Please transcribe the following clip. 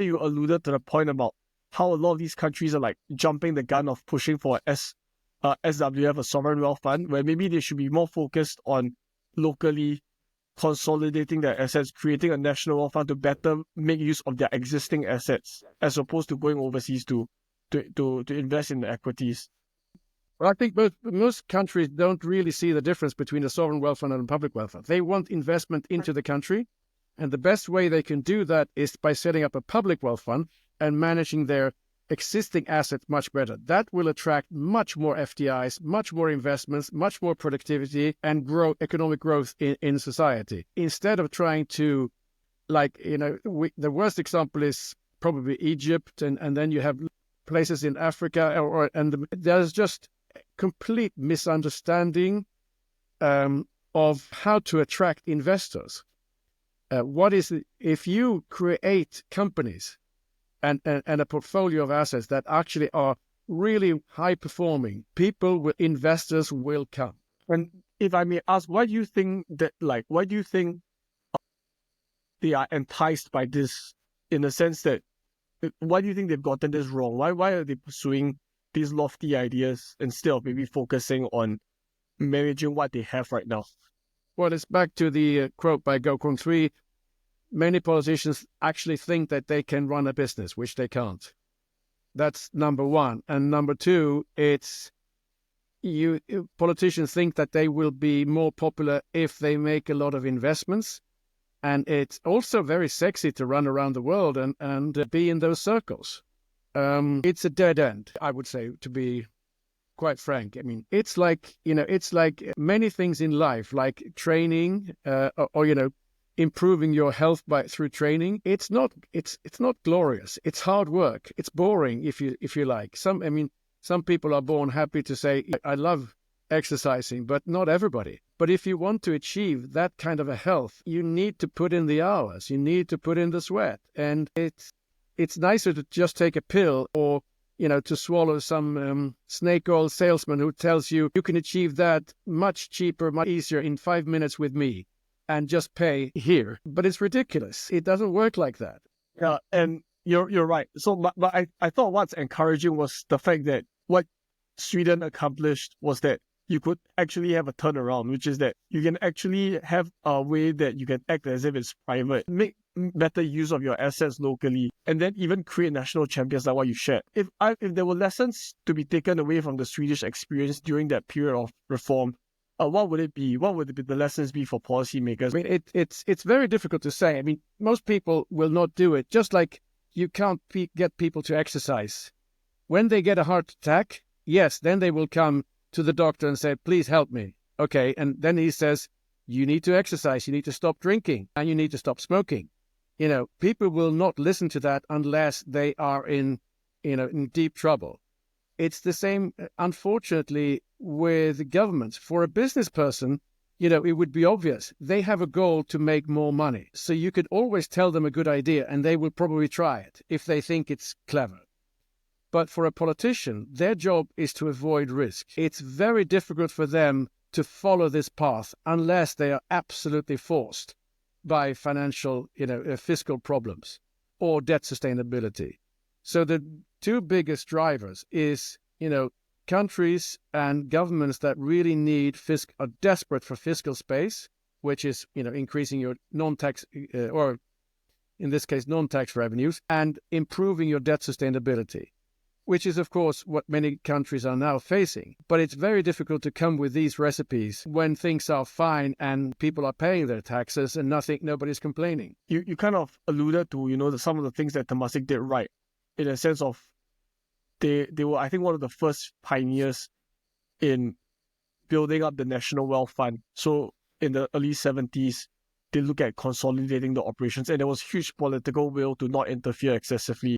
you alluded to the point about how a lot of these countries are like jumping the gun of pushing for SWF, a sovereign wealth fund, where maybe they should be more focused on locally consolidating their assets, creating a national wealth fund to better make use of their existing assets, as opposed to going overseas to invest in the equities. Well, I think most countries don't really see the difference between a sovereign wealth fund and a public wealth fund. They want investment into the country, and the best way they can do that is by setting up a public wealth fund and managing their existing assets much better. That will attract much more FDIs, much more investments, much more productivity, and economic growth in society. Instead of trying to, the worst example is probably Egypt, and then you have places in Africa, there's just complete misunderstanding of how to attract investors. If you create companies and a portfolio of assets that actually are really high performing, investors will come. And if I may ask, why do you think they are enticed by this, in the sense that, why do you think they've gotten this wrong? Why are they pursuing these lofty ideas instead of maybe focusing on managing what they have right now? Well, it's back to the quote by Gokong 3. Many politicians actually think that they can run a business, which they can't. That's number one. And number two, politicians think that they will be more popular if they make a lot of investments. And it's also very sexy to run around the world and be in those circles. It's a dead end, I would say, to be quite frank. I mean, it's like many things in life, like training or improving your health through training. It's not glorious. It's hard work. It's boring, if you like. Some people are born happy to say, I love exercising, but not everybody. But if you want to achieve that kind of a health, you need to put in the hours. You need to put in the sweat. And it's nicer to just take a pill or, to swallow some snake oil salesman who tells you can achieve that much cheaper, much easier in 5 minutes with me and just pay here. But it's ridiculous. It doesn't work like that. Yeah, and you're right. So, but I thought what's encouraging was the fact that what Sweden accomplished was that you could actually have a turnaround, which is that you can actually have a way that you can act as if it's private, make better use of your assets locally, and then even create national champions like what you shared. If there were lessons to be taken away from the Swedish experience during that period of reform, what would it be? What would the lessons be for policymakers? I mean, it's very difficult to say. I mean, most people will not do it. Just like you can't get people to exercise. When they get a heart attack, yes, then they will come to the doctor and say, please help me. Okay, and then he says, you need to exercise, you need to stop drinking, and you need to stop smoking. People will not listen to that unless they are in deep trouble. It's the same, unfortunately, with governments. For a business person, it would be obvious. They have a goal to make more money. So you could always tell them a good idea, and they will probably try it if they think it's clever. But for a politician, their job is to avoid risk. It's very difficult for them to follow this path unless they are absolutely forced by financial, fiscal problems or debt sustainability. So the two biggest drivers is, countries and governments that really are desperate for fiscal space, which is, increasing your non-tax or in this case, non-tax revenues, and improving your debt sustainability, which is, of course, what many countries are now facing. But it's very difficult to come with these recipes when things are fine and people are paying their taxes and nobody's complaining. You kind of alluded to, some of the things that Temasek did right, in a sense of they were, I think, one of the first pioneers in building up the National Wealth Fund. So in the early 70s, they look at consolidating the operations, and there was huge political will to not interfere excessively.